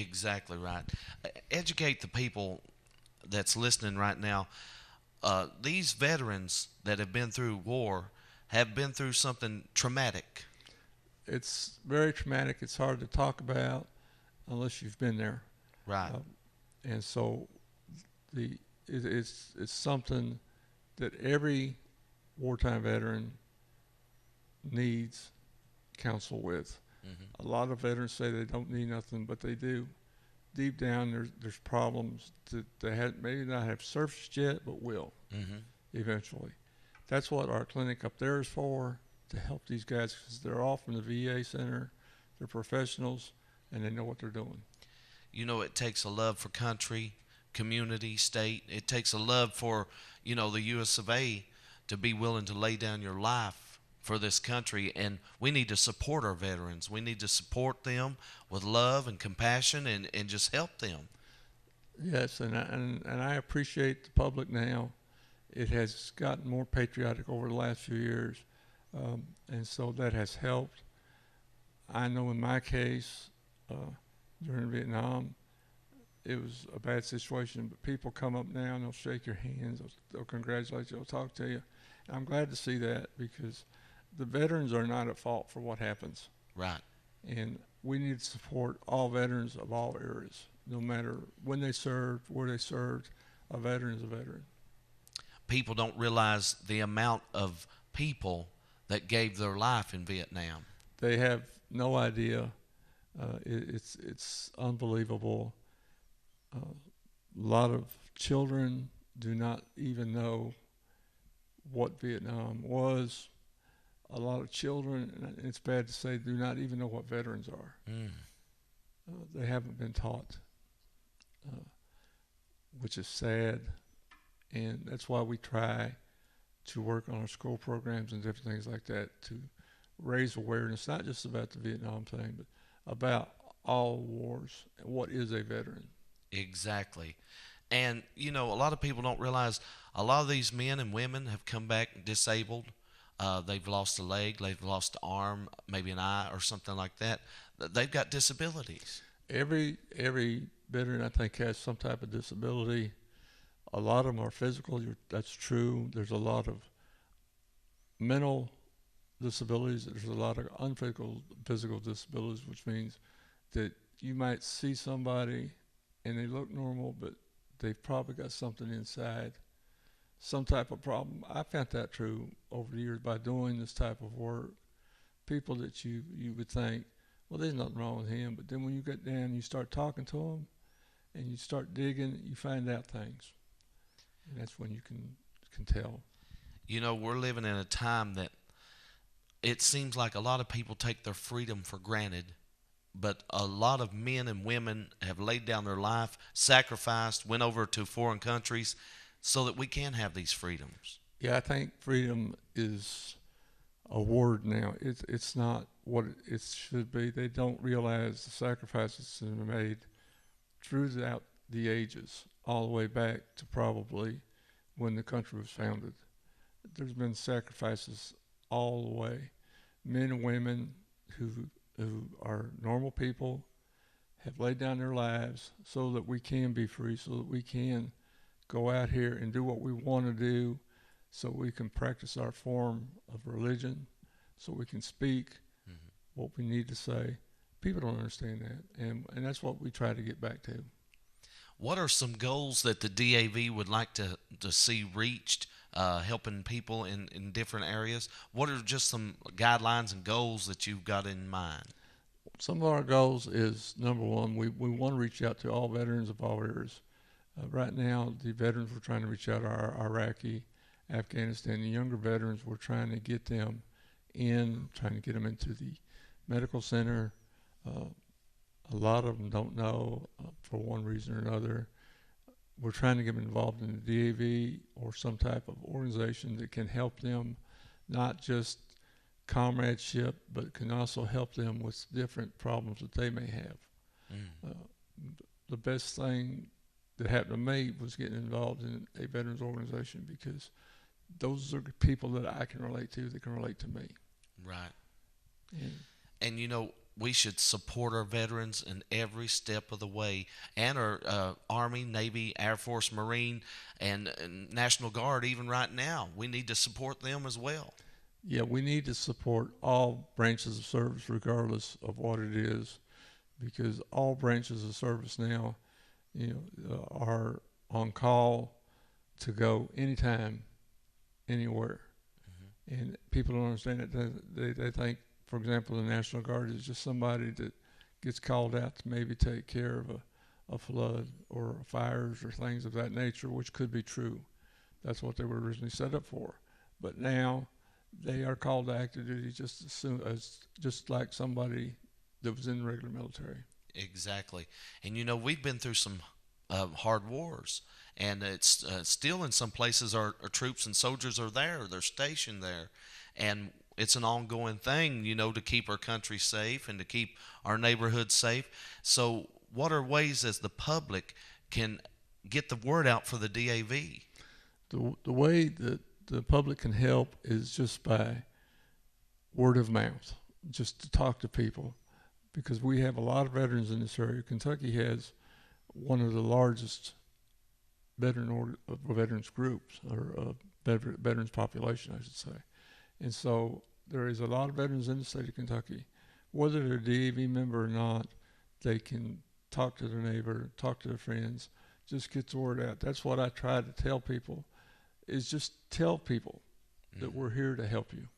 Exactly right. Educate the people that's listening right now. These veterans that have been through war have been through something traumatic. It's very traumatic. It's hard to talk about unless you've been there. Right. Uh, and so the it's something that every wartime veteran needs counsel with. Hmm. A lot of veterans say they don't need nothing, but they do. Deep down, there's problems that they had maybe not have surfaced yet, but will Hmm. eventually. That's what our clinic up there is for, to help these guys, because they're all from the VA center. They're professionals and they know what they're doing. It takes a love for country, community, state. It takes a love for, the U.S. of A. to be willing to lay down your life for this country. And we need to support our veterans. We need to support them with love and compassion and just help them. Yes, and I appreciate the public now. It has gotten more patriotic over the last few years, and so that has helped. I know in my case, uh, during Vietnam, it was a bad situation, but people come up now and they'll shake your hands, they'll congratulate you, they'll talk to you. And I'm glad to see that because the veterans are not at fault for what happens. Right. And we need to support all veterans of all eras, no matter when they served, where they served. A veteran is a veteran. People don't realize the amount of people that gave their life in Vietnam. They have no idea. It's unbelievable. A lot of children do not even know what Vietnam was. A lot of children, and it's bad to say, do not even know what veterans are. Mm. They haven't been taught, uh, which is sad. And that's why we try to work on our school programs and different things like that to raise awareness, not just about the Vietnam thing, but about all wars. What is a veteran? Exactly. And, a lot of people don't realize a lot of these men and women have come back disabled. They've lost a leg, they've lost an arm, maybe an eye, or something like that. They've got disabilities. Every veteran, I think, has some type of disability. A lot of them are physical. That's true. There's a lot of mental disabilities. There's a lot of unphysical physical disabilities, which means that you might see somebody and they look normal, but they've probably got something inside, some type of problem. I found that true over the years by doing this type of work. People that you would think, well, there's nothing wrong with him, but then when you get down and you start talking to them and you start digging, you find out things, and that's when you can tell. We're living in a time that it seems like a lot of people take their freedom for granted, but a lot of men and women have laid down their life, sacrificed, went over to foreign countries so that we can have these freedoms. Yeah, I think freedom is a word now. It's not what it should be. They don't realize the sacrifices that are made throughout the ages, all the way back to probably when the country was founded. There's been sacrifices all the way. Men and women who who are normal people have laid down their lives so that we can be free, so that we can go out here and do what we want to do, so we can practice our form of religion, so we can speak Mhm. what we need to say. People don't understand that, and that's what we try to get back to. What are some goals that the DAV would like to see reached, helping people in different areas? What are just some guidelines and goals that you've got in mind? Some of our goals is number one, we want to reach out to all veterans of all eras. Right now, the veterans we're trying to reach out are Iraqi, Afghanistan. The younger veterans, we're trying to get them trying to get them into the medical center. Uh, a lot of them don't know for one reason or another. We're trying to get them involved in the DAV or some type of organization that can help them, not just comradeship, but can also help them with different problems that they may have. Mm. The best thing that happened to me was getting involved in a veterans organization because those are people that I can relate to that can relate to me. Right. And And we should support our veterans in every step of the way, and our Army, Navy, Air Force, Marine, and National Guard. Even right now, we need to support them as well. Yeah, we need to support all branches of service, regardless of what it is, because all branches of service now, are on call to go anytime, anywhere. And people don't understand it. They think, for example, the National Guard is just somebody that gets called out to maybe take care of a flood or fires or things of that nature, which could be true. That's what they were originally set up for. But now they are called to active duty just as soon as just like somebody that was in the regular military. Exactly. And we've been through some hard wars, and it's still in some places our troops and soldiers are there. They're stationed there, and it's an ongoing thing, to keep our country safe and to keep our neighborhoods safe. So, what are ways as the public can get the word out for the DAV? The way that the public can help is just by word of mouth, just to talk to people, because we have a lot of veterans in this area. Kentucky has one of the largest veterans groups, or veterans population, I should say. And so there is a lot of veterans in the state of Kentucky. Whether they're a DAV member or not, they can talk to their neighbor, talk to their friends, just get the word out. That's what I try to tell people, is just tell people that we're here to help you.